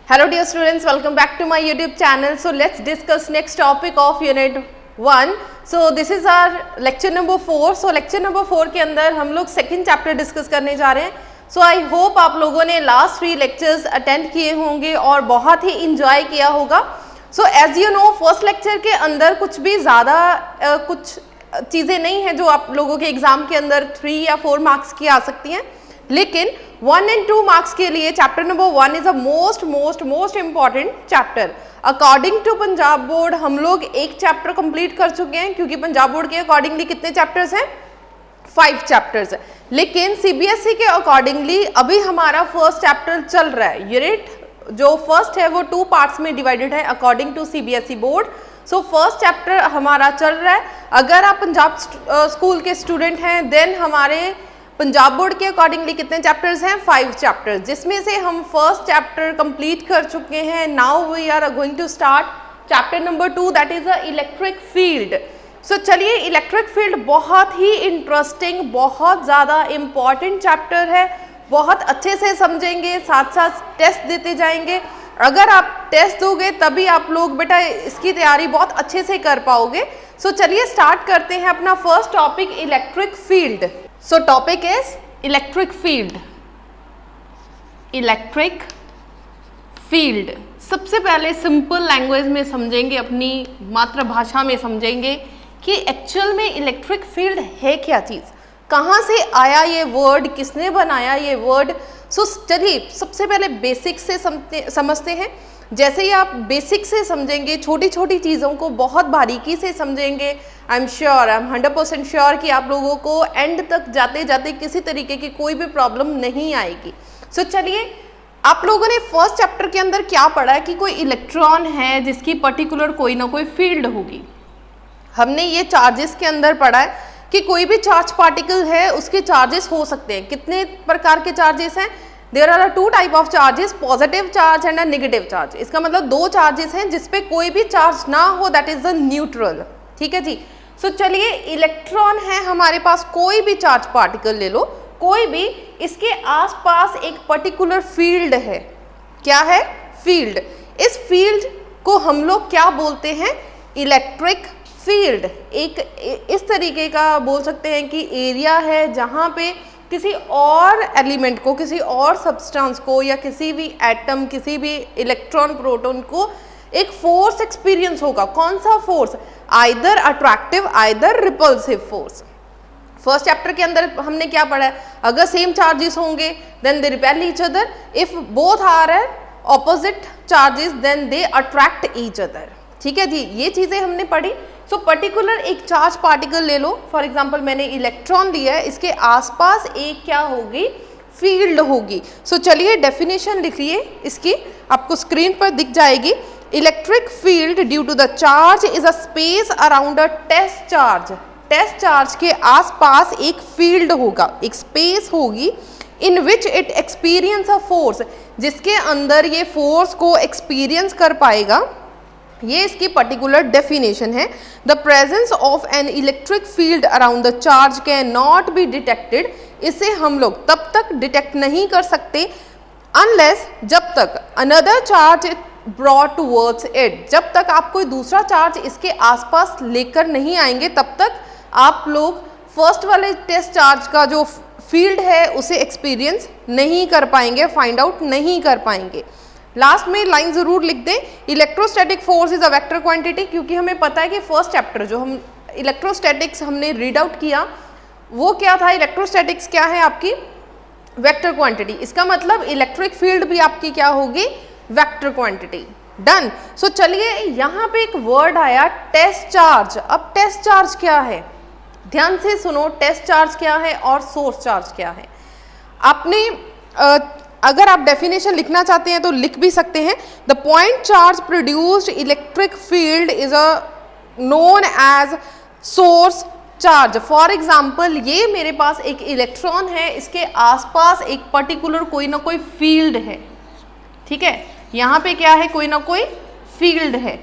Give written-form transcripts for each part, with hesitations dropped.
Hello dear students, welcome back to my YouTube channel. So let's discuss next topic of unit 1. So this is our lecture number 4. So lecture number 4 के अंदर हम लोग second chapter discuss करने जा रहे हैं. So I hope आप लोगों ने लास्ट 3 लेक्चर्स अटेंड किए होंगे और बहुत ही इंजॉय किया होगा. So as you know, first lecture के अंदर कुछ भी ज़्यादा कुछ चीज़ें नहीं हैं जो आप लोगों के एग्जाम के अंदर 3 या 4 मार्क्स की आ सकती हैं, लेकिन 1 and 2 मार्क्स के लिए chapter number 1 is a most important chapter. According to Punjab board हम लोग एक चैप्टर कंप्लीट कर चुके हैं, क्योंकि पंजाब बोर्ड के अकॉर्डिंगली कितने चैप्टर्स हैं? 5 चैप्टर्स है. लेकिन सीबीएसई के अकॉर्डिंगली अभी हमारा फर्स्ट चैप्टर चल रहा है. यूनिट जो फर्स्ट है वो 2 पार्ट्स में डिवाइडेड है according to CBSE board. So first chapter हमारा चल रहा है. अगर आप पंजाब स्कूल के स्टूडेंट हैं देन हमारे पंजाब बोर्ड के अकॉर्डिंगली कितने चैप्टर्स हैं? 5 चैप्टर्स, जिसमें से हम फर्स्ट चैप्टर कंप्लीट कर चुके हैं. Now we are going to start chapter number 2, that is a electric field. So चलिए, इलेक्ट्रिक फील्ड बहुत ही इंटरेस्टिंग, बहुत ज़्यादा इम्पॉर्टेंट चैप्टर है. बहुत अच्छे से समझेंगे, साथ साथ टेस्ट देते जाएंगे. अगर आप टेस्ट दोगे तभी आप लोग बेटा इसकी तैयारी बहुत अच्छे से कर पाओगे. सो चलिए स्टार्ट करते हैं अपना first topic, electric field. So topic is electric field. Electric field. सबसे पहले सिंपल लैंग्वेज में समझेंगे, अपनी मातृभाषा में समझेंगे कि एक्चुअल में इलेक्ट्रिक फील्ड है क्या चीज़, कहाँ से आया ये वर्ड, किसने बनाया ये वर्ड. सो चलिए सबसे पहले बेसिक से समझते हैं. जैसे ही आप बेसिक से समझेंगे, छोटी छोटी चीज़ों को बहुत बारीकी से समझेंगे, आई एम 100% श्योर कि आप लोगों को एंड तक जाते जाते किसी तरीके की कोई भी प्रॉब्लम नहीं आएगी. सो चलिए, आप लोगों ने फर्स्ट चैप्टर के अंदर क्या पढ़ा है कि कोई इलेक्ट्रॉन है जिसकी पर्टिकुलर कोई ना कोई फील्ड होगी. हमने ये चार्जेस के अंदर पढ़ा है कि कोई भी चार्ज पार्टिकल है उसके चार्जेस हो सकते हैं. कितने प्रकार के चार्जेस हैं? There are 2 type of charges, positive charge and a negative charge. इसका मतलब 2 चार्जेस हैं जिसपे कोई भी चार्ज ना हो, दैट इज द न्यूट्रल. ठीक है जी. सो चलिए, इलेक्ट्रॉन है हमारे पास, कोई भी चार्ज पार्टिकल ले लो, कोई भी, इसके आसपास एक पर्टिकुलर फील्ड है. क्या है? फील्ड. इस फील्ड को हम लोग क्या बोलते हैं? Electric field. एक इस तरीके का बोल सकते हैं कि एरिया है जहाँ पे किसी और एलिमेंट को, किसी और सब्सटेंस को, या किसी भी एटम, किसी भी इलेक्ट्रॉन प्रोटॉन को एक फोर्स एक्सपीरियंस होगा. कौन सा force? Either attractive, either repulsive force. First chapter के अंदर हमने क्या पढ़ा है? अगर सेम चार्जेस होंगे then they repel each other. If both are opposite charges then they attract each other. ठीक है जी, ये चीज़ें हमने पढ़ी. सो पर्टिकुलर एक चार्ज पार्टिकल ले लो, फॉर एग्जाम्पल मैंने इलेक्ट्रॉन लिया है, इसके आसपास एक क्या होगी? फील्ड होगी. सो चलिए डेफिनेशन लिखिए इसकी, आपको स्क्रीन पर दिख जाएगी. Electric field due to the charge is a space around a test charge. Test charge के आसपास एक फील्ड होगा, एक स्पेस होगी, in which it experience a force, जिसके अंदर ये फोर्स को एक्सपीरियंस कर पाएगा. ये इसकी पर्टिकुलर डेफिनेशन है. The presence of N electric field around the charge can not be detected. इसे हम लोग तब तक डिटेक्ट नहीं कर सकते अनलेस, जब तक another charge brought towards it, जब तक आप कोई दूसरा चार्ज इसके आसपास लेकर नहीं आएंगे तब तक आप लोग फर्स्ट वाले टेस्ट चार्ज का जो फील्ड है उसे एक्सपीरियंस नहीं कर पाएंगे, फाइंड आउट नहीं कर पाएंगे. लास्ट में लाइन जरूर लिख दें, electrostatic force is a vector quantity, क्योंकि हमें पता है कि फर्स्ट चैप्टर जो हम इलेक्ट्रोस्टैटिक्स हमने रीड आउट किया वो क्या था? इलेक्ट्रोस्टैटिक्स क्या है आपकी? Vector quantity. इसका मतलब इलेक्ट्रिक फील्ड भी आपकी क्या होगी? Vector quantity. डन. सो चलिए, यहाँ पे एक वर्ड आया टेस्ट चार्ज. अब टेस्ट चार्ज क्या है? ध्यान से सुनो, टेस्ट चार्ज क्या है और सोर्स चार्ज क्या है. आपने अगर आप डेफिनेशन लिखना चाहते हैं तो लिख भी सकते हैं. The point charge produced electric field is a known as source charge. For example, ये मेरे पास एक इलेक्ट्रॉन है, इसके आसपास एक पर्टिकुलर कोई ना कोई फील्ड है. ठीक है, यहाँ पे क्या है? कोई ना कोई फील्ड है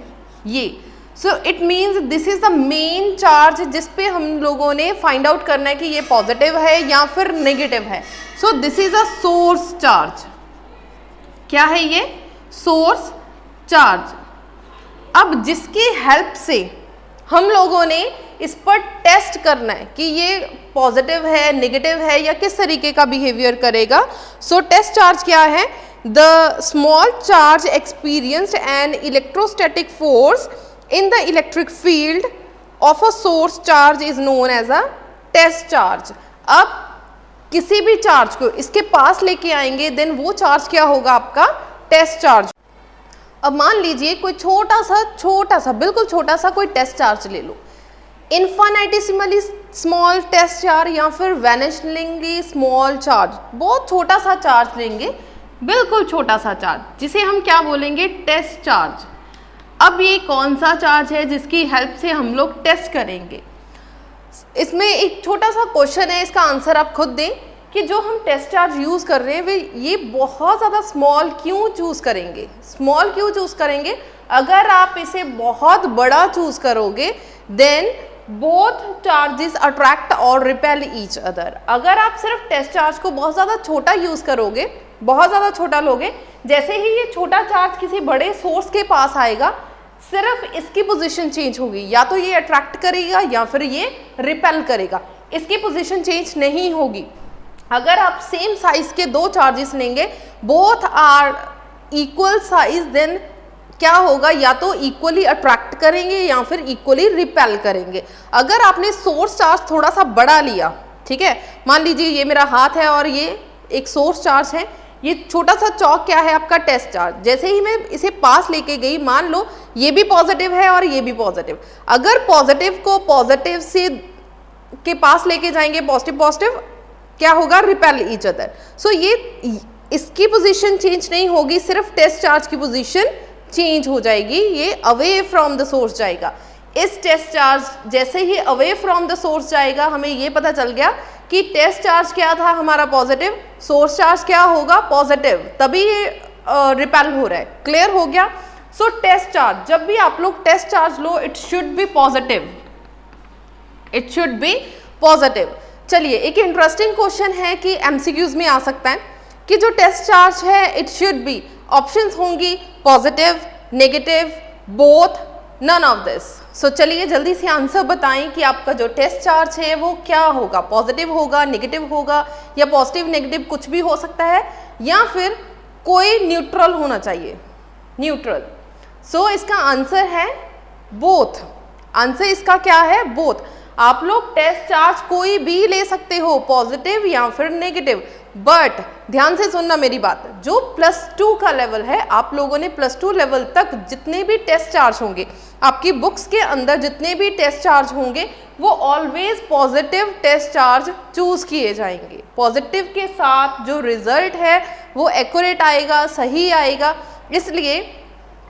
ये. So it means this is the main charge जिस पे हम लोगों ने फाइंड आउट करना है कि ये पॉजिटिव है या फिर नेगेटिव है. सो this is a source charge. क्या है ये? Source charge. अब जिसकी हेल्प से हम लोगों ने इस पर टेस्ट करना है कि ये पॉजिटिव है, नेगेटिव है या किस तरीके का बिहेवियर करेगा। सो टेस्ट चार्ज क्या है? The small charge experienced an electrostatic force in the electric field of a source charge is known as a test charge. अब किसी भी चार्ज को इसके पास लेके आएंगे, देन वो चार्ज क्या होगा? आपका टेस्ट चार्ज। अब मान लीजिए कोई छोटा सा बिल्कुल छोटा सा कोई टेस्ट चार्ज ले लो, इन्फाइनिटेसिमली स्मॉल टेस्ट चार्ज या फिर वैनिशिंगली स्मॉल चार्ज, बहुत छोटा सा चार्ज लेंगे, बिल्कुल छोटा सा चार्ज, जिसे हम क्या बोलेंगे? Test charge. अब ये कौन सा चार्ज है जिसकी हेल्प से हम लोग टेस्ट करेंगे? इसमें एक छोटा सा क्वेश्चन है, इसका आंसर आप खुद दें कि जो हम टेस्ट चार्ज यूज़ कर रहे हैं वे ये बहुत ज़्यादा स्मॉल क्यों चूज़ करेंगे? स्मॉल क्यों चूज़ करेंगे? अगर आप इसे बहुत बड़ा चूज़ करोगे देन बोथ चार्जेस अट्रैक्ट और रिपेल ईच अदर। अगर आप सिर्फ टेस्ट चार्ज को बहुत ज़्यादा छोटा यूज़ करोगे, बहुत ज़्यादा छोटा लोगे, जैसे ही ये छोटा चार्ज किसी बड़े सोर्स के पास आएगा सिर्फ इसकी पोजीशन चेंज होगी, या तो ये अट्रैक्ट करेगा या फिर ये रिपेल करेगा, इसकी पोजीशन चेंज नहीं होगी। अगर आप सेम साइज के दो चार्जेस लेंगे, both are equal size, then क्या होगा? या तो इक्वली अट्रैक्ट करेंगे या फिर इक्वली रिपेल करेंगे। अगर आपने सोर्स चार्ज थोड़ा सा बड़ा लिया, ठीक है, मान लीजिए ये मेरा हाथ है और ये एक सोर्स चार्ज है, ये छोटा सा चौक क्या है? आपका टेस्ट चार्ज। जैसे ही मैं इसे पास लेके गई, मान लो ये भी पॉजिटिव है और ये भी पॉजिटिव, अगर पॉजिटिव को पॉजिटिव से के पास लेके जाएंगे, पॉजिटिव पॉजिटिव, क्या होगा? Repel each other. सो ये इसकी पोजीशन चेंज नहीं होगी, सिर्फ टेस्ट चार्ज की पोजीशन चेंज हो जाएगी, ये अवे फ्रॉम द सोर्स जाएगा। इस टेस्ट चार्ज जैसे ही अवे फ्रॉम द सोर्स जाएगा, हमें ये पता चल गया कि टेस्ट चार्ज क्या था हमारा? पॉजिटिव, सोर्स चार्ज क्या होगा? पॉजिटिव, तभी ये रिपेल हो रहा है। क्लियर हो गया? सो टेस्ट चार्ज, जब भी आप लोग टेस्ट चार्ज लो, it should be positive, it should be positive. चलिए, एक इंटरेस्टिंग क्वेश्चन है कि एमसीक्यूज में आ सकता है कि जो टेस्ट चार्ज है इट शुड बी, ऑप्शंस होंगी positive, negative, both, none of this. So चलिए जल्दी से आंसर बताएं कि आपका जो टेस्ट चार्ज है वो क्या होगा? पॉजिटिव होगा, नेगेटिव होगा, या पॉजिटिव नेगेटिव कुछ भी हो सकता है, या फिर कोई न्यूट्रल होना चाहिए, न्यूट्रल। सो इसका आंसर है बोथ। आंसर इसका क्या है? बोथ। आप लोग टेस्ट चार्ज कोई भी ले सकते हो, पॉजिटिव या फिर नेगेटिव, बट ध्यान से सुनना मेरी बात, जो +2 का लेवल है, आप लोगों ने +2 लेवल तक जितने भी टेस्ट चार्ज होंगे, आपकी बुक्स के अंदर जितने भी टेस्ट चार्ज होंगे, वो always positive test charge choose किए जाएंगे। पॉजिटिव के साथ जो रिजल्ट है वो एक्यूरेट आएगा, सही आएगा। इसलिए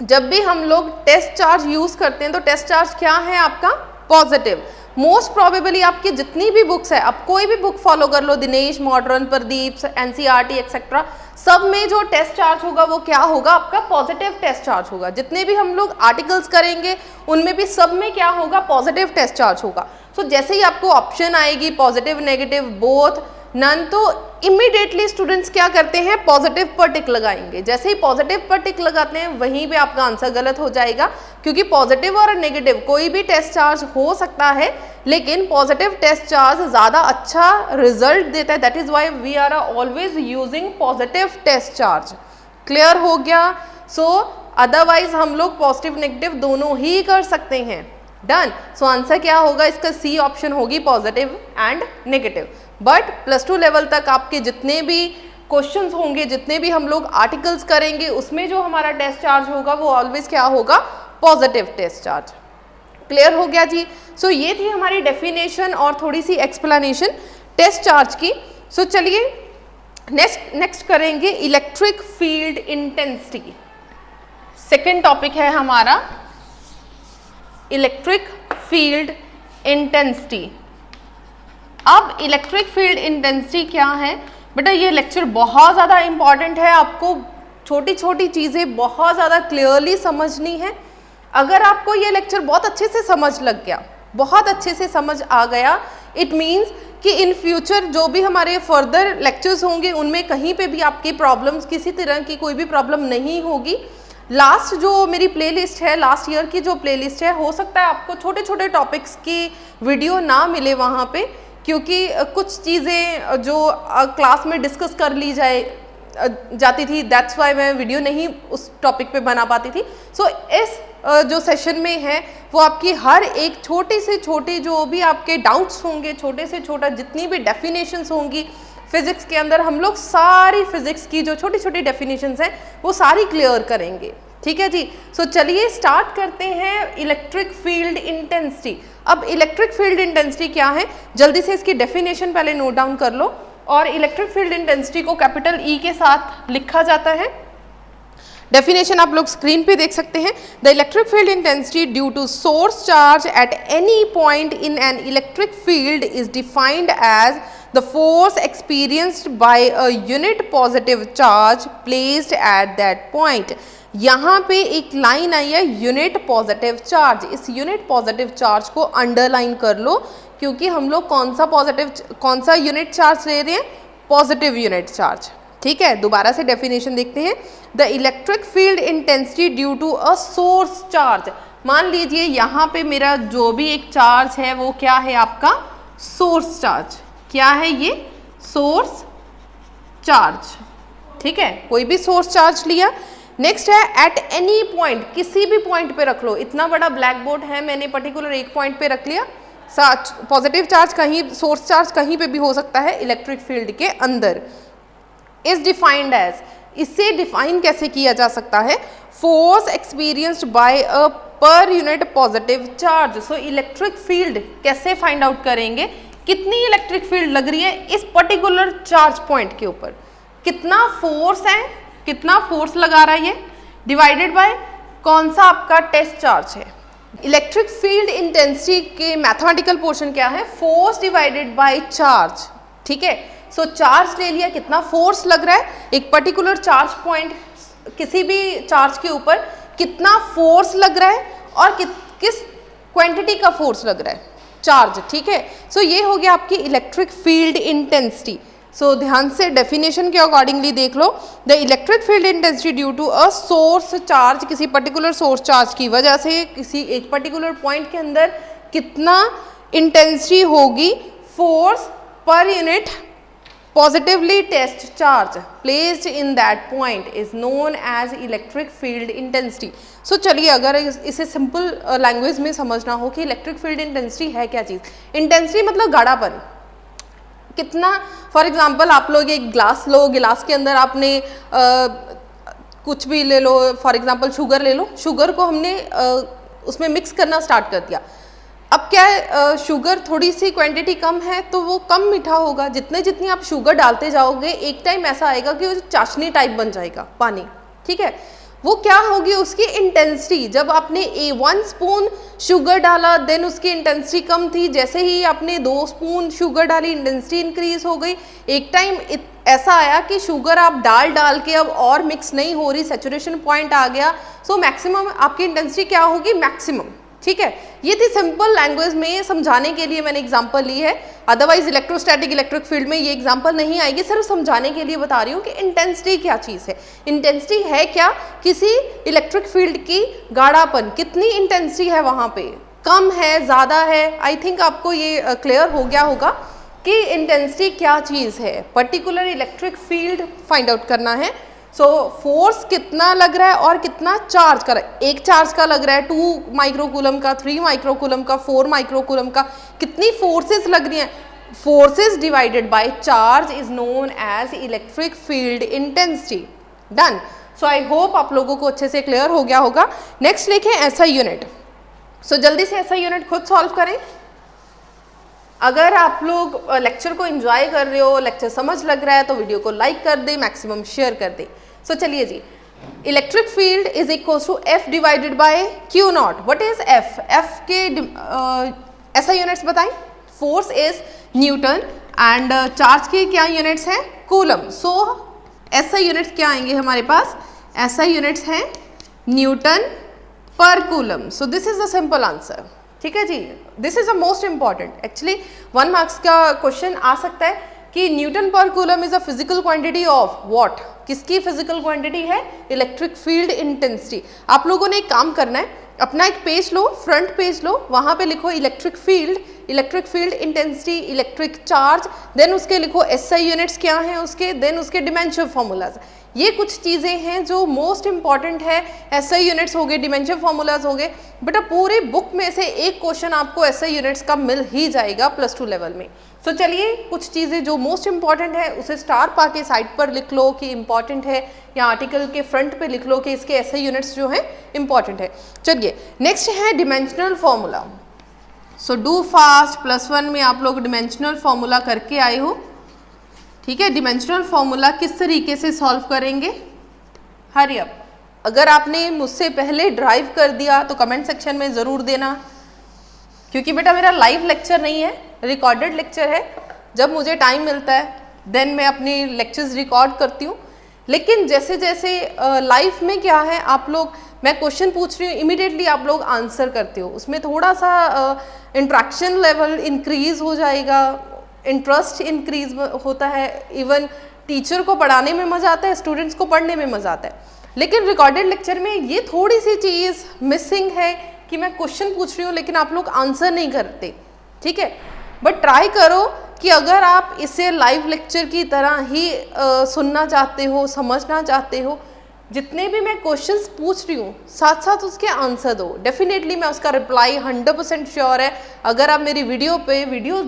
जब भी हम लोग टेस्ट चार्ज यूज करते हैं तो टेस्ट चार्ज क्या है आपका? पॉजिटिव। मोस्ट प्रोबेबली आपकी जितनी भी बुक्स है, आप कोई भी बुक फॉलो कर लो, Dinesh, modern, Pradeep, NCERT etcetera, सब में जो टेस्ट चार्ज होगा वो क्या होगा? आपका पॉजिटिव टेस्ट चार्ज होगा। जितने भी हम लोग आर्टिकल्स करेंगे उनमें भी सब में क्या होगा? पॉजिटिव टेस्ट चार्ज होगा। सो जैसे ही आपको ऑप्शन आएगी पॉजिटिव, नेगेटिव, बोथ, नन, तो इमीडिएटली स्टूडेंट्स क्या करते हैं? पॉजिटिव पर टिक लगाएंगे। जैसे ही पॉजिटिव पर टिक लगाते हैं वहीं पे आपका आंसर गलत हो जाएगा, क्योंकि पॉजिटिव और नेगेटिव कोई भी टेस्ट चार्ज हो सकता है, लेकिन पॉजिटिव टेस्ट चार्ज ज़्यादा अच्छा रिजल्ट देता है। That is why we are always using positive test charge. Clear हो गया? सो अदरवाइज हम लोग पॉजिटिव नेगेटिव दोनों ही कर सकते हैं। डन। सो आंसर क्या होगा इसका? सी ऑप्शन होगी, positive and negative. But +2 level तक आपके जितने भी क्वेश्चंस होंगे, जितने भी हम लोग आर्टिकल्स करेंगे, उसमें जो हमारा टेस्ट चार्ज होगा वो ऑलवेज क्या होगा? Positive test charge. क्लियर हो गया जी? सो ये थी हमारी डेफिनेशन और थोड़ी सी एक्सप्लेनेशन टेस्ट चार्ज की। सो चलिए नेक्स्ट करेंगे electric field intensity. Second topic है हमारा इलेक्ट्रिक फील्ड इंटेंसिटी। अब इलेक्ट्रिक फील्ड इंटेंसिटी क्या है? बेटा ये लेक्चर बहुत ज़्यादा इंपॉर्टेंट है, आपको छोटी छोटी चीज़ें बहुत ज़्यादा क्लियरली समझनी है। अगर आपको ये लेक्चर बहुत अच्छे से समझ लग गया, बहुत अच्छे से समझ आ गया, इट मीन्स कि इन फ्यूचर जो भी हमारे फर्दर लेक्चर्स होंगे उनमें कहीं पे भी आपकी प्रॉब्लम्स, किसी तरह की कोई भी प्रॉब्लम नहीं होगी। लास्ट जो मेरी प्लेलिस्ट है, लास्ट ईयर की जो प्लेलिस्ट है, हो सकता है आपको छोटे छोटे टॉपिक्स की वीडियो ना मिले वहाँ पे, क्योंकि कुछ चीज़ें जो क्लास में डिस्कस कर ली जाती थी, दैट्स वाई मैं वीडियो नहीं उस टॉपिक पे बना पाती थी। सो इस जो सेशन में है वो आपकी हर एक छोटी से छोटी जो भी आपके डाउट्स होंगे, छोटे से छोटा जितनी भी डेफिनेशंस होंगी फिजिक्स के अंदर, हम लोग सारी फिजिक्स की जो छोटी छोटी डेफिनेशंस हैं वो सारी क्लियर करेंगे। ठीक है जी। सो चलिए स्टार्ट करते हैं इलेक्ट्रिक फील्ड इंटेंसिटी। अब इलेक्ट्रिक फील्ड इंटेंसिटी क्या है, जल्दी से इसकी डेफिनेशन पहले नोट डाउन कर लो। और इलेक्ट्रिक फील्ड इंटेंसिटी को कैपिटल ई के साथ लिखा जाता है। डेफिनेशन आप लोग स्क्रीन पे देख सकते हैं। The electric field intensity due to source charge at any point in an electric field is defined as the force experienced by a unit positive charge placed at that point। यहाँ पे एक line आई है unit positive charge. इस unit positive charge को underline कर लो, क्योंकि हम लोग कौन सा यूनिट चार्ज ले रहे हैं, पॉजिटिव यूनिट चार्ज। ठीक है, दोबारा से डेफिनेशन देखते हैं। The electric field intensity due to a source charge. मान लीजिए यहाँ पे मेरा जो भी एक चार्ज है वो क्या है, आपका सोर्स चार्ज। क्या है ये, सोर्स चार्ज। ठीक है, कोई भी सोर्स चार्ज लिया। नेक्स्ट है एट एनी पॉइंट, किसी भी पॉइंट पे रख लो। इतना बड़ा ब्लैक बोर्ड है, मैंने पर्टिकुलर एक पॉइंट पे रख लिया। पॉजिटिव चार्ज कहीं, सोर्स चार्ज कहीं पे भी हो सकता है इलेक्ट्रिक फील्ड के अंदर। इज डिफाइंड एज, इससे डिफाइन कैसे किया जा सकता है, फोर्स एक्सपीरियंस्ड बाय अ per unit positive charge. So electric field कैसे फाइंड आउट करेंगे, कितनी इलेक्ट्रिक फील्ड लग रही है इस पर्टिकुलर चार्ज पॉइंट के ऊपर, कितना फोर्स है, कितना फोर्स लगा रहा है ये, डिवाइडेड बाय कौन सा आपका टेस्ट चार्ज है। इलेक्ट्रिक फील्ड इंटेंसिटी के मैथमेटिकल पोर्शन क्या है, फोर्स डिवाइडेड बाय चार्ज। ठीक है, सो चार्ज ले लिया, कितना फोर्स लग रहा है एक पर्टिकुलर चार्ज पॉइंट, किसी भी चार्ज के ऊपर कितना फोर्स लग रहा है और किस क्वांटिटी का फोर्स लग रहा है, चार्ज। ठीक है, सो ये हो गया आपकी इलेक्ट्रिक फील्ड इंटेंसिटी। सो ध्यान से डेफिनेशन के अकॉर्डिंगली देख लो। The electric field intensity due to a source charge, किसी पर्टिकुलर सोर्स चार्ज की वजह से किसी एक पर्टिकुलर पॉइंट के अंदर कितना इंटेंसिटी होगी, force per unit positively test charge placed in that point is known as electric field intensity। सो चलिए अगर इसे सिंपल लैंग्वेज में समझना हो कि इलेक्ट्रिक फील्ड इंटेंसिटी है क्या चीज़। इंटेंसिटी मतलब गाढ़ापन, कितना। फॉर एग्जांपल आप लोग एक ग्लास लो, गिलास के अंदर आपने कुछ भी ले लो, फॉर एग्जांपल शुगर ले लो, शुगर को हमने उसमें मिक्स करना स्टार्ट कर दिया। अब क्या है, शुगर थोड़ी सी क्वांटिटी कम है तो वो कम मीठा होगा। जितनी आप शुगर डालते जाओगे एक टाइम ऐसा आएगा कि वो चाशनी टाइप बन जाएगा पानी। ठीक है, वो क्या होगी उसकी इंटेंसिटी। जब आपने 1 स्पून शुगर डाला देन उसकी इंटेंसिटी कम थी, जैसे ही आपने 2 स्पून शुगर डाली इंटेंसिटी इंक्रीज हो गई। एक टाइम ऐसा आया कि शुगर आप डाल के अब और मिक्स नहीं हो रही, सैचुरेशन पॉइंट आ गया। सो मैक्सिमम आपकी इंटेंसिटी क्या होगी, मैक्सिमम। ठीक है, ये थी सिंपल लैंग्वेज में समझाने के लिए मैंने एग्जांपल ली है। अदरवाइज इलेक्ट्रोस्टैटिक इलेक्ट्रिक फील्ड में ये एग्जांपल नहीं आएगी, सिर्फ समझाने के लिए बता रही हूँ कि इंटेंसिटी क्या चीज़ है। इंटेंसिटी है क्या, किसी इलेक्ट्रिक फील्ड की गाढ़ापन, कितनी इंटेंसिटी है वहाँ पे, कम है, ज़्यादा है। आई थिंक आपको ये क्लियर हो गया होगा कि इंटेंसिटी क्या चीज़ है। Particular electric field find out करना है। सो फोर्स कितना लग रहा है और कितना चार्ज का, एक चार्ज का लग रहा है 2 माइक्रोकूलम का, 3 माइक्रोकूलम का, 4 माइक्रोकूलम का, कितनी फोर्सेस लग रही हैं। Forces divided by charge is known as electric field intensity. Done. So I hope आप लोगों को अच्छे से क्लियर हो गया होगा। नेक्स्ट लिखें एसआई यूनिट। सो जल्दी से एसआई यूनिट खुद सॉल्व करें। अगर आप लोग लेक्चर को एंजॉय कर रहे हो, लेक्चर समझ लग रहा है तो वीडियो को लाइक कर दे, मैक्सिमम शेयर कर दे। सो चलिए जी, electric field is equal to F divided by Q naught. What is F, F के ऐसा यूनिट्स बताएं। Force is newton and charge के क्या यूनिट्स हैं, कूलम। सो ऐसा यूनिट्स क्या आएंगे हमारे पास, ऐसा यूनिट्स हैं newton per coulomb. So this is the simple answer. ठीक है जी, this is a most important. Actually 1 marks का क्वेश्चन आ सकता है कि newton per coulomb is a physical quantity of what, किसकी फिजिकल क्वांटिटी है, इलेक्ट्रिक फील्ड इंटेंसिटी। आप लोगों ने एक काम करना है, अपना एक पेज लो, फ्रंट पेज लो, वहां पे लिखो electric field intensity, electric charge, then उसके लिखो एसआई यूनिट्स क्या हैं उसके, देन उसके डिमेंशन फॉर्मूलाज। ये कुछ चीज़ें हैं जो मोस्ट इंपॉर्टेंट है। एसआई यूनिट्स हो गए, डिमेंशन फॉर्मूलाज हो गए, बेटा पूरी बुक में से एक क्वेश्चन आपको एसआई यूनिट्स का मिल ही जाएगा +2 लेवल में। तो चलिए कुछ चीज़ें जो मोस्ट इंपॉर्टेंट है उसे स्टार पा के साइड पर लिख लो कि इंपॉर्टेंट है, या आर्टिकल के फ्रंट पे लिख लो कि इसके एसआई यूनिट्स जो है इंपॉर्टेंट है। चलिए नेक्स्ट है dimensional formula. So do fast, +1 में आप लोग डिमेंशनल फॉर्मूला करके आए हो, ठीक है। डिमेंशनल फॉर्मूला किस तरीके से सॉल्व करेंगे, हरी अप। अगर आपने मुझसे पहले ड्राइव कर दिया तो कमेंट सेक्शन में ज़रूर देना, क्योंकि बेटा मेरा लाइव लेक्चर नहीं है, रिकॉर्डेड लेक्चर है। जब मुझे टाइम मिलता है देन मैं अपनी लेक्चर्स रिकॉर्ड करती हूँ, लेकिन जैसे जैसे लाइफ में क्या है, आप लोग, मैं क्वेश्चन पूछ रही हूँ, इमीडिएटली आप लोग आंसर करते हो, उसमें थोड़ा सा इंट्रैक्शन लेवल इंक्रीज हो जाएगा, इंटरेस्ट इंक्रीज होता है, इवन टीचर को पढ़ाने में मज़ा आता है, स्टूडेंट्स को पढ़ने में मज़ा आता है। लेकिन रिकॉर्डेड लेक्चर में ये थोड़ी सी चीज़ मिसिंग है कि मैं क्वेश्चन पूछ रही हूँ लेकिन आप लोग आंसर नहीं करते, ठीक है। बट ट्राई करो कि अगर आप इसे लाइव लेक्चर की तरह ही सुनना चाहते हो, समझना चाहते हो, जितने भी मैं क्वेश्चंस पूछ रही हूँ साथ साथ उसके आंसर दो। डेफिनेटली मैं उसका रिप्लाई 100% श्योर है। अगर आप मेरी वीडियो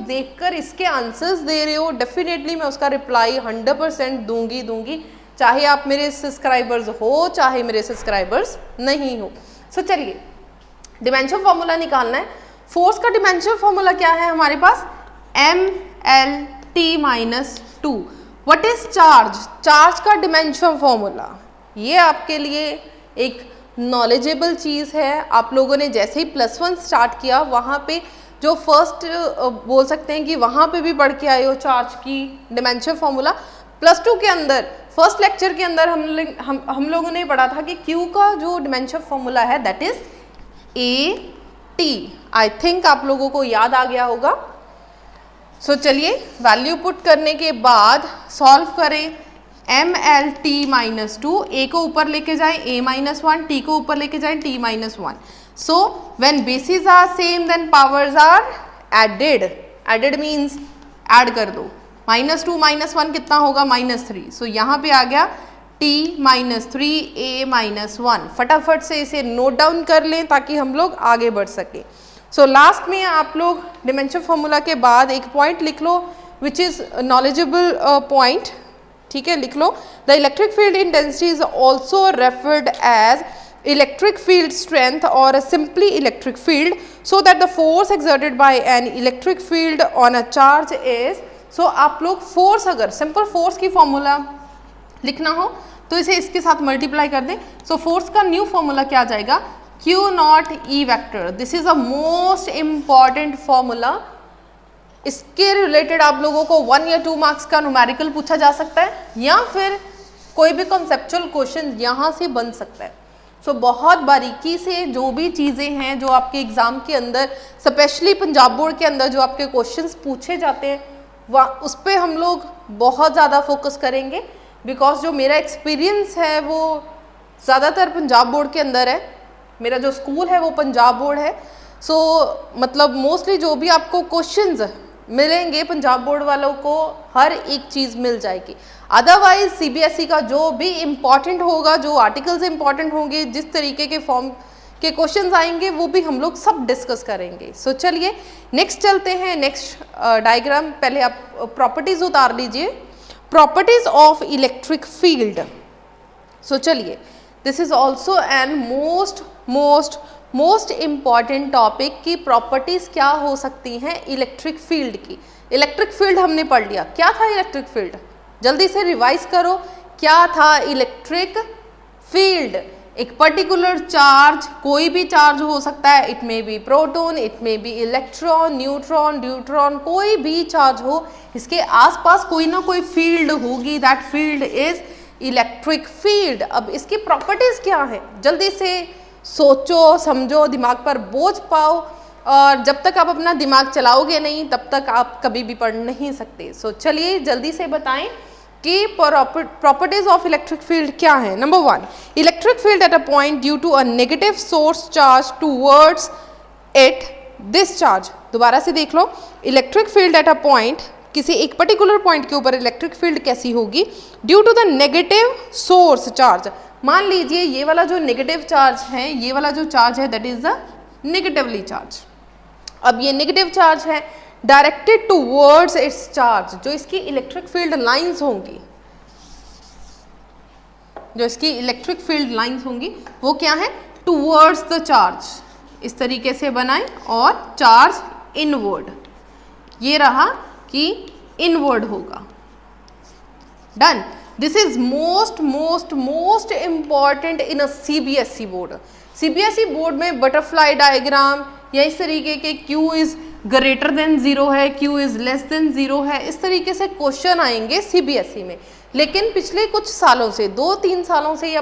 देखकर इसके आंसर्स दे रहे हो, डेफिनेटली मैं उसका रिप्लाई 100% दूंगी, चाहे आप मेरे सब्सक्राइबर्स हो चाहे मेरे सब्सक्राइबर्स नहीं हो। सो चलिए डिमेंशन फॉर्मूला निकालना है। फोर्स का डिमेंशन फॉर्मूला क्या है हमारे पास, mLT-2। What is charge, charge का डिमेंशन फॉर्मूला, ये आपके लिए एक नॉलेजेबल चीज़ है। आप लोगों ने जैसे ही +1 स्टार्ट किया वहाँ पे जो फर्स्ट बोल सकते हैं कि वहाँ पे भी पढ़ के आए हो चार्ज की डिमेंशन फॉर्मूला। +2 के अंदर फर्स्ट लेक्चर के अंदर हम लोगों ने पढ़ा था कि Q का जो डिमेंशन फॉर्मूला है that is AT। I think आप लोगों को याद आ गया होगा। सो चलिए वैल्यू पुट करने के बाद सॉल्व करें। mLT-2, A को ऊपर लेके जाएं A-1, T को ऊपर लेके जाएं T-1। So when basis are same then powers are added. Added means add कर दो, -2 -1 कितना होगा, -3। सो यहाँ पे आ गया T-3 A-1। फटाफट से इसे नोट डाउन कर लें ताकि हम लोग आगे बढ़ सके। सो लास्ट में आप लोग डिमेंशन फॉर्मूला के बाद एक पॉइंट लिख लो विच इज़ नॉलेजेबल पॉइंट, ठीक है, लिख लो। The electric field intensity is also referred as electric field strength और simply electric field, so that the force exerted by an electric field on a charge is. सो आप लोग force, अगर simple force की फॉर्मूला लिखना हो तो इसे इसके साथ मल्टीप्लाई कर दें। सो फोर्स का न्यू फॉर्मूला क्या आ जाएगा, Q0 E vector. This is a most important formula. इसके रिलेटेड आप लोगों को 1 या 2 मार्क्स का न्यूमेरिकल पूछा जा सकता है, या फिर कोई भी कॉन्सेप्चुअल क्वेश्चन यहाँ से बन सकता है। सो बहुत बारीकी से जो भी चीज़ें हैं जो आपके एग्ज़ाम के अंदर, स्पेशली पंजाब बोर्ड के अंदर जो आपके क्वेश्चंस पूछे जाते हैं, वह उस पर हम लोग बहुत ज़्यादा फोकस करेंगे। बिकॉज जो मेरा एक्सपीरियंस है वो ज़्यादातर पंजाब बोर्ड के अंदर है, मेरा जो स्कूल है वो पंजाब बोर्ड है। सो मतलब मोस्टली जो भी आपको क्वेश्चंस मिलेंगे पंजाब बोर्ड वालों को हर एक चीज़ मिल जाएगी। अदरवाइज CBSE का जो भी इम्पॉर्टेंट होगा, जो आर्टिकल्स इम्पॉर्टेंट होंगे, जिस तरीके के फॉर्म के क्वेश्चंस आएंगे वो भी हम लोग सब डिस्कस करेंगे। सो चलिए नेक्स्ट चलते हैं, नेक्स्ट डायग्राम। पहले आप प्रॉपर्टीज उतार लीजिए, properties of electric field. So चलिए this is also an most important topic की प्रॉपर्टीज क्या हो सकती हैं इलेक्ट्रिक फील्ड की। इलेक्ट्रिक फील्ड हमने पढ़ लिया, क्या था इलेक्ट्रिक फील्ड, जल्दी से रिवाइज करो, क्या था इलेक्ट्रिक फील्ड। एक पर्टिकुलर चार्ज, कोई भी चार्ज हो सकता है, it may be proton, it may be electron, neutron, deuteron, कोई भी चार्ज हो, इसके आसपास कोई ना कोई फील्ड होगी, that field is electric field. अब इसकी प्रॉपर्टीज क्या है, जल्दी से सोचो, समझो, दिमाग पर बोझ पाओ और जब तक आप अपना दिमाग चलाओगे नहीं तब तक आप कभी भी पढ़ नहीं सकते। सो चलिए जल्दी से बताएं कि प्रॉपर्टीज ऑफ इलेक्ट्रिक फील्ड क्या है। Number 1, electric field at a point due to a negative source charge towards it this charge. दोबारा से देख लो, electric field at a point, किसी एक पर्टिकुलर पॉइंट के ऊपर इलेक्ट्रिक फील्ड कैसी होगी, due to the negative source charge. मान लीजिए ये वाला जो नेगेटिव चार्ज है, ये वाला जो चार्ज है that is the negatively charge. अब ये नेगेटिव चार्ज है डायरेक्टेड टूवर्ड्स इट्स चार्ज, जो इसकी इलेक्ट्रिक फील्ड लाइंस होंगी, जो इसकी इलेक्ट्रिक फील्ड लाइंस होंगी वो क्या है, टूवर्ड्स द चार्ज। इस तरीके से बनाएं और चार्ज इनवर्ड, ये रहा कि इनवर्ड होगा। Done. This is most important in a CBSE board. CBSE board में बटरफ्लाई डायग्राम या इस तरीके के Q इज ग्रेटर देन 0 है, Q इज लेस देन 0 है, इस तरीके से क्वेश्चन आएंगे सीबीएसई में। लेकिन पिछले कुछ सालों से, 2-3 सालों से या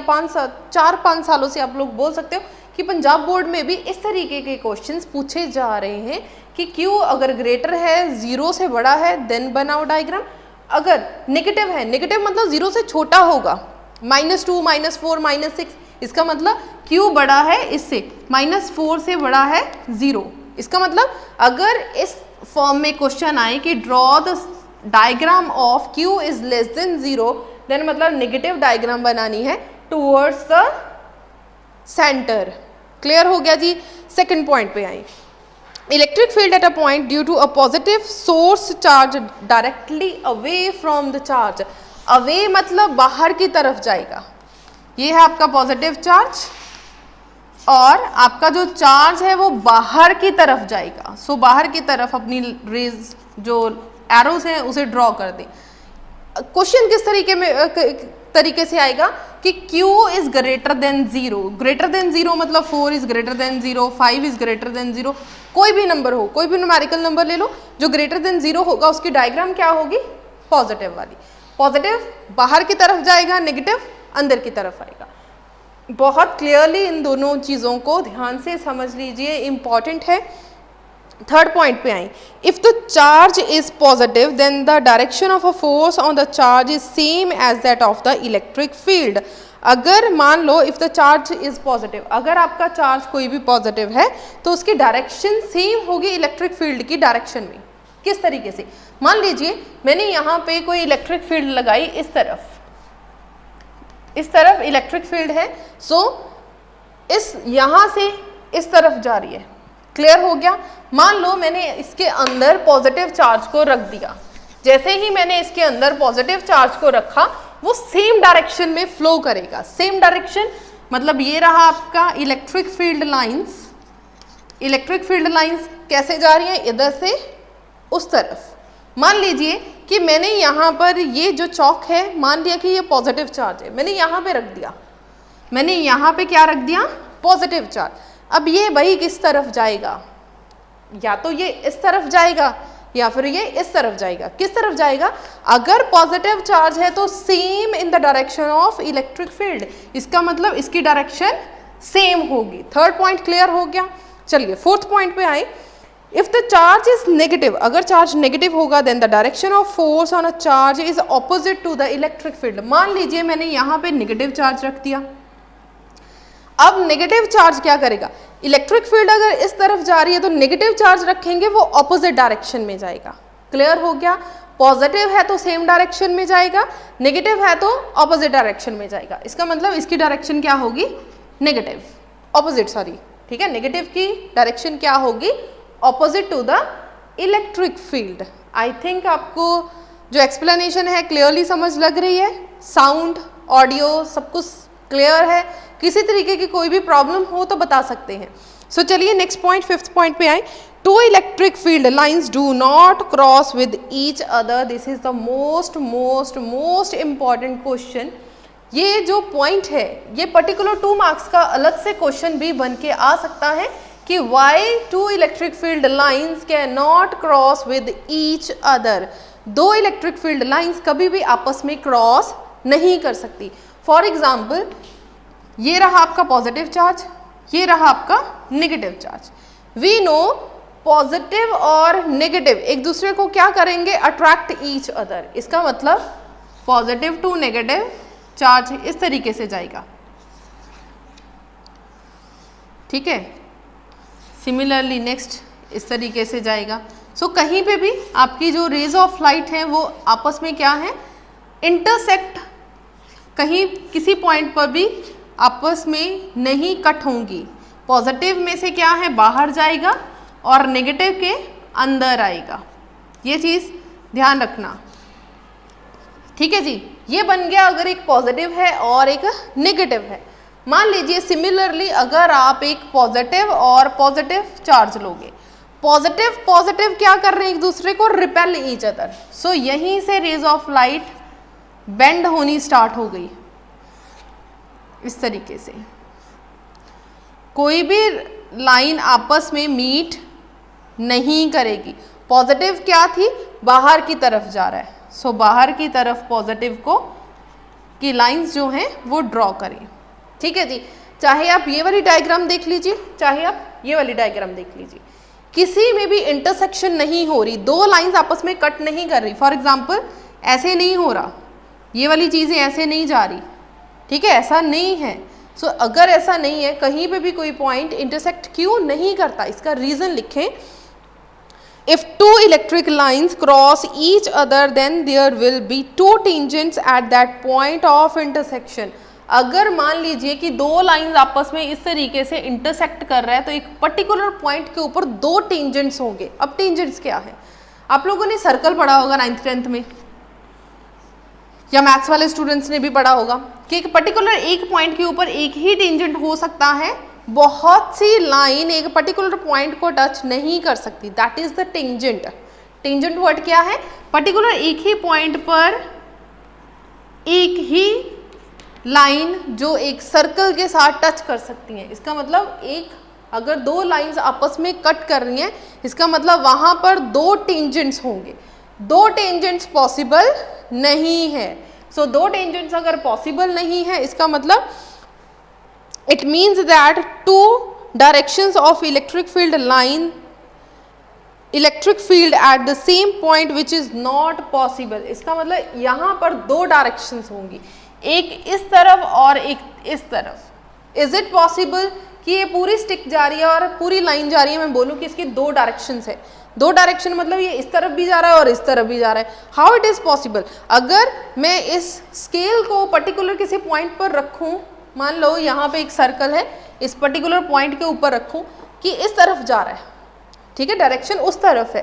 4-5 सालों से आप लोग बोल सकते हो कि पंजाब बोर्ड में भी इस तरीके के क्वेश्चंस पूछे जा रहे हैं कि Q अगर ग्रेटर है, 0 से बड़ा है, देन बनाओ डायग्राम। अगर नेगेटिव है, नेगेटिव मतलब 0 से छोटा होगा, -2, -4, -6, इसका मतलब Q बड़ा है इससे, -4 से बड़ा है 0। इसका मतलब अगर इस फॉर्म में क्वेश्चन आए कि draw the diagram of Q is less than 0, then मतलब नेगेटिव डायग्राम बनानी है टूवर्ड्स द सेंटर। क्लियर हो गया जी। सेकंड पॉइंट पे आए, electric field at a point due to a positive source charge directly away from the charge. Away मतलब बाहर की तरफ जाएगा, ये है आपका पॉजिटिव चार्ज और आपका जो चार्ज है वो बाहर की तरफ जाएगा। सो बाहर की तरफ अपनी रेज जो एरोस हैं उसे ड्रॉ कर दें। क्वेश्चन किस तरीके से आएगा कि Q is greater than 0। Greater than 0 मतलब 4 is greater than 0, 5 is greater than 0, कोई भी नंबर हो, कोई भी न्यूमेरिकल नंबर ले लो, जो ग्रेटर देन 0 होगा उसकी डायग्राम क्या होगी, पॉजिटिव वाली। पॉजिटिव बाहर की तरफ जाएगा, नेगेटिव अंदर की तरफ आएगा। बहुत क्लियरली इन दोनों चीज़ों को ध्यान से समझ लीजिए, इंपॉर्टेंट है। थर्ड पॉइंट पे आए, if the charge is positive then the direction of a force on the charge is same as that of the electric field. अगर मान लो if the charge is positive, अगर आपका चार्ज कोई भी पॉजिटिव है तो उसकी डायरेक्शन सेम होगी इलेक्ट्रिक फील्ड की डायरेक्शन में। किस तरीके से, मान लीजिए मैंने यहाँ पे कोई इलेक्ट्रिक फील्ड लगाई, इस तरफ इलेक्ट्रिक फील्ड है, सो इस यहाँ से इस तरफ जा रही है। क्लियर हो गया। मान लो मैंने इसके अंदर पॉजिटिव चार्ज को रख दिया, जैसे ही मैंने इसके अंदर पॉजिटिव चार्ज को रखा वो सेम डायरेक्शन में फ्लो करेगा। सेम डायरेक्शन मतलब ये रहा आपका electric field lines. Electric field lines कैसे जा रही है, इधर से उस तरफ। मान लीजिए कि मैंने यहाँ पर ये जो चौक है, मान लिया कि ये पॉजिटिव चार्ज है, मैंने यहाँ पे रख दिया, मैंने यहाँ पे क्या रख दिया, पॉजिटिव चार्ज। अब ये भाई किस तरफ जाएगा, या तो ये इस तरफ जाएगा या फिर ये इस तरफ जाएगा। किस तरफ जाएगा, अगर पॉजिटिव चार्ज है तो same in the direction of electric field, इसका मतलब इसकी डायरेक्शन सेम होगी। थर्ड पॉइंट क्लियर हो गया। चलिए फोर्थ पॉइंट पे आए, if the charge is negative, अगर चार्ज नेगेटिव होगा then the direction of force on a charge is opposite to the electric field. मान लीजिए मैंने यहाँ पे नेगेटिव चार्ज रख दिया, अब नेगेटिव चार्ज क्या करेगा, इलेक्ट्रिक फील्ड अगर इस तरफ जा रही है तो नेगेटिव चार्ज रखेंगे वो ऑपोजिट डायरेक्शन में जाएगा। क्लियर हो गया। पॉजिटिव है तो सेम डायरेक्शन में जाएगा, नेगेटिव है तो ऑपोजिट डायरेक्शन में जाएगा। इसका मतलब इसकी डायरेक्शन क्या होगी, नेगेटिव, ऑपोजिट, सॉरी, ठीक है, नेगेटिव की डायरेक्शन क्या होगी, opposite to the electric field. I think आपको जो एक्सप्लेनेशन है क्लियरली समझ लग रही है, साउंड, ऑडियो सब कुछ क्लियर है। किसी तरीके की कोई भी प्रॉब्लम हो तो बता सकते हैं। सो चलिए नेक्स्ट पॉइंट, फिफ्थ पॉइंट पे आए, two electric field lines do not cross with each other. This is the most important question. ये जो पॉइंट है ये पर्टिकुलर 2 मार्क्स का अलग से क्वेश्चन भी बन के आ सकता है कि why two electric field lines can not cross with each other. 2 electric field lines कभी भी आपस में क्रॉस नहीं कर सकती। फॉर एग्जाम्पल, ये रहा आपका पॉजिटिव चार्ज, ये रहा आपका negative charge. We know positive और नेगेटिव एक दूसरे को क्या करेंगे, अट्रैक्ट ईच अदर। इसका मतलब पॉजिटिव टू नेगेटिव चार्ज इस तरीके से जाएगा, ठीक है। सिमिलरली नेक्स्ट इस तरीके से जाएगा। सो कहीं पे भी आपकी जो रेज ऑफ लाइट है वो आपस में क्या है, इंटरसेक्ट, कहीं किसी पॉइंट पर भी आपस में नहीं कट होंगी। पॉजिटिव में से क्या है बाहर जाएगा और नेगेटिव के अंदर आएगा, ये चीज़ ध्यान रखना, ठीक है जी। ये बन गया अगर एक पॉजिटिव है और एक नेगेटिव है। मान लीजिए सिमिलरली अगर आप एक पॉजिटिव और पॉजिटिव चार्ज लोगे, पॉजिटिव पॉजिटिव क्या कर रहे हैं, एक दूसरे को रिपेल ईच अदर। सो यहीं से रेज ऑफ लाइट बेंड होनी स्टार्ट हो गई इस तरीके से। कोई भी लाइन आपस में मीट नहीं करेगी। पॉजिटिव क्या थी, बाहर की तरफ जा रहा है, सो बाहर की तरफ पॉजिटिव को की लाइंस जो हैं वो ड्रॉ करें, ठीक है जी। चाहे आप ये वाली डायग्राम देख लीजिए, चाहे आप ये वाली डायग्राम देख लीजिए, किसी में भी इंटरसेक्शन नहीं हो रही, दो लाइंस आपस में कट नहीं कर रही। फॉर एग्जाम्पल ऐसे नहीं हो रहा, ये वाली चीज़ें ऐसे नहीं जा रही, ठीक है, ऐसा नहीं है। सो अगर ऐसा नहीं है, कहीं पे भी कोई पॉइंट इंटरसेक्ट क्यों नहीं करता, इसका रीज़न लिखें। If two electric lines cross each other, then there will be two tangents at that point of intersection. अगर मान लीजिए कि दो लाइंस आपस में इस तरीके से इंटरसेक्ट कर रहा है तो एक पर्टिकुलर पॉइंट के ऊपर दो टेंजेंट्स होंगे। अब टेंजेंट्स क्या है, आप लोगों ने सर्कल पढ़ा होगा 9th 10th में, या मैथ्स वाले स्टूडेंट्स ने भी पढ़ा होगा कि एक पर्टिकुलर एक पॉइंट के ऊपर एक ही टेंजेंट हो सकता है, बहुत सी लाइन एक पर्टिकुलर पॉइंट को टच नहीं कर सकती, that is the tangent. Tangent word क्या है, पर्टिकुलर एक ही पॉइंट पर एक ही लाइन जो एक सर्कल के साथ टच कर सकती हैं। इसका मतलब एक अगर दो लाइंस आपस में कट कर रही हैं, इसका मतलब वहां पर दो टेंजेंट्स होंगे। दो टेंजेंट्स पॉसिबल नहीं है। सो दो टेंजेंट्स अगर पॉसिबल नहीं है, इसका मतलब it means that two directions of electric field line electric field at the same point which is not possible। इसका मतलब यहाँ पर दो डायरेक्शंस होंगी, एक इस तरफ और एक इस तरफ। इज इट पॉसिबल कि ये पूरी स्टिक जा रही है और पूरी लाइन जा रही है, मैं बोलूँ कि इसकी दो डायरेक्शंस है, दो डायरेक्शन मतलब ये इस तरफ भी जा रहा है और इस तरफ भी जा रहा है। हाउ इट इज पॉसिबल, अगर मैं इस स्केल को पर्टिकुलर किसी पॉइंट पर रखूँ, मान लो यहाँ पे एक सर्कल है, इस पर्टिकुलर पॉइंट के ऊपर रखूं कि इस तरफ जा रहा है, ठीक है, डायरेक्शन उस तरफ है,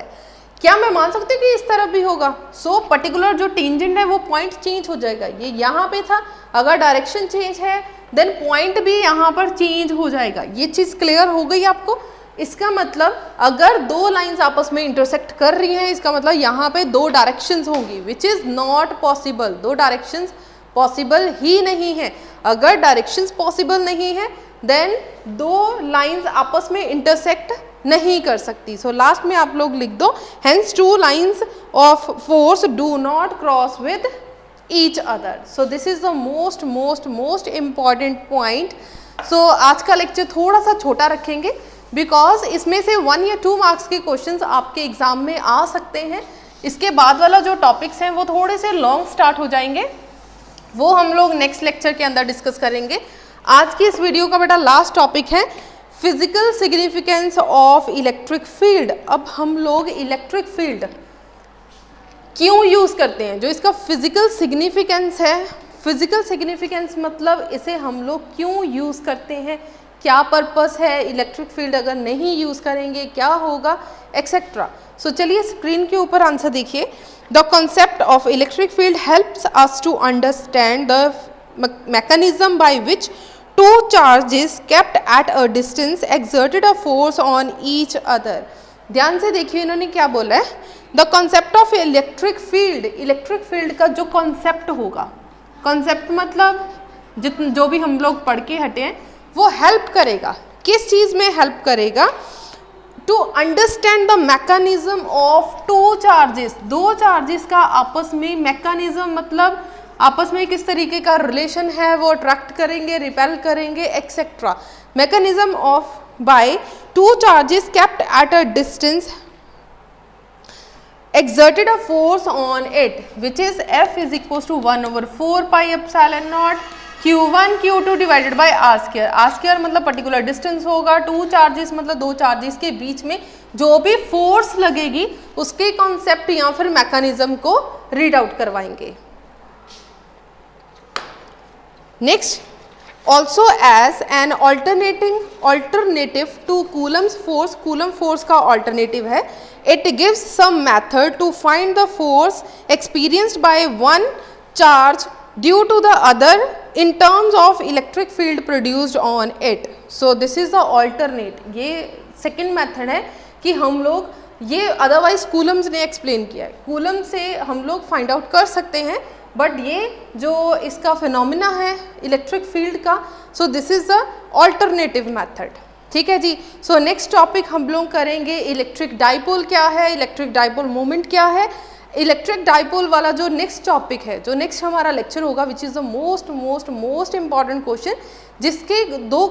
क्या मैं मान सकती हूँ कि इस तरफ भी होगा? सो पर्टिकुलर जो टेंजेंट है वो पॉइंट चेंज हो जाएगा। ये यहाँ पे था, अगर डायरेक्शन चेंज है देन पॉइंट भी यहाँ पर चेंज हो जाएगा। ये चीज़ क्लियर हो गई आपको? इसका मतलब अगर दो लाइंस आपस में इंटरसेक्ट कर रही हैं, इसका मतलब यहाँ पे दो डायरेक्शंस होंगी, विच इज़ नॉट पॉसिबल। दो डायरेक्शंस पॉसिबल ही नहीं है। अगर डायरेक्शंस पॉसिबल नहीं है देन दो लाइंस आपस में इंटरसेक्ट नहीं कर सकती। सो लास्ट में आप लोग लिख दो, hence two lines of force do not cross with each other. So this is the most most most important point. So आज का लेक्चर थोड़ा सा छोटा रखेंगे बिकॉज इसमें से 1 या 2 मार्क्स के क्वेश्चंस आपके एग्जाम में आ सकते हैं। इसके बाद वाला जो टॉपिक्स हैं वो थोड़े से लॉन्ग स्टार्ट हो जाएंगे, वो हम लोग नेक्स्ट लेक्चर के अंदर डिस्कस करेंगे। आज की इस वीडियो का बेटा लास्ट टॉपिक है physical significance of electric field. अब हम लोग इलेक्ट्रिक फील्ड क्यों यूज़ करते हैं, जो इसका फिजिकल सिग्निफिकेंस है, फिजिकल सिग्निफिकेंस मतलब इसे हम लोग क्यों यूज़ करते हैं, क्या पर्पस है, इलेक्ट्रिक फील्ड अगर नहीं यूज़ करेंगे क्या होगा, एक्सेट्रा। सो चलिए स्क्रीन के ऊपर आंसर देखिए। The concept of electric field helps us to understand the mechanism by which two charges kept at a distance exerted a force on each other। ध्यान से देखिए इन्होंने क्या बोला है, the concept of electric field, electric field का जो concept होगा, कॉन्सेप्ट मतलब जो भी हम लोग पढ़ के हटे हैं वो हेल्प करेगा, किस चीज़ में हेल्प करेगा, to understand the mechanism of two charges. दो चार्जेस का आपस में मैकेनिज्म मतलब आपस में किस तरीके का रिलेशन है, वो अट्रैक्ट करेंगे, रिपेल करेंगे, etcetera. Mechanism of by two charges kept at a distance exerted a force on it which is F is equals to 1/4 pi epsilon naught Q1 Q2 divided by r square मतलब particular distance होगा, two charges मतलब दो charges के बीच में जो भी force लगेगी उसके कॉन्सेप्ट या फिर मैकेनिज्म को रीड आउट करवाएंगे। Next, also as an alternative to Coulomb's force, Coulomb force का ऑल्टरनेटिव है, it gives some method to find the force experienced by one charge due to the other in terms of electric field produced on it. So this is the alternate, ये second method है कि हम लोग ये otherwise Coulomb's ने explain किया है, coulomb से हम लोग फाइंड आउट कर सकते हैं, बट ये जो इसका फिनोमिना है इलेक्ट्रिक फील्ड का, सो this is the alternative method. ठीक है जी। सो नेक्स्ट टॉपिक हम लोग करेंगे इलेक्ट्रिक डाइपोल क्या है, इलेक्ट्रिक डाइपोल मोमेंट क्या है। इलेक्ट्रिक डाइपोल वाला जो नेक्स्ट टॉपिक है, जो नेक्स्ट हमारा लेक्चर होगा, which is the most important question, जिसके दो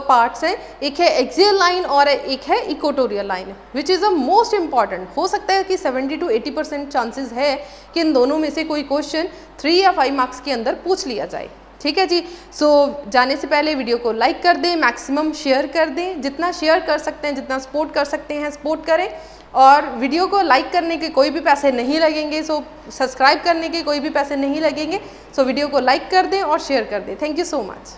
पार्ट्स हैं, एक है एक्सियल लाइन और एक है equatorial line, which is the most important. हो सकता है कि 70 to 80% चांसेस है कि इन दोनों में से कोई क्वेश्चन 3 या 5 मार्क्स के अंदर पूछ लिया जाए। ठीक है जी। सो जाने से पहले वीडियो को लाइक कर दें, मैक्सिमम शेयर कर दें, जितना शेयर कर सकते हैं, जितना सपोर्ट कर सकते हैं सपोर्ट करें, और वीडियो को लाइक करने के कोई भी पैसे नहीं लगेंगे, सो सब्सक्राइब करने के कोई भी पैसे नहीं लगेंगे, सो वीडियो को लाइक कर दें और शेयर कर दें। Thank you so much.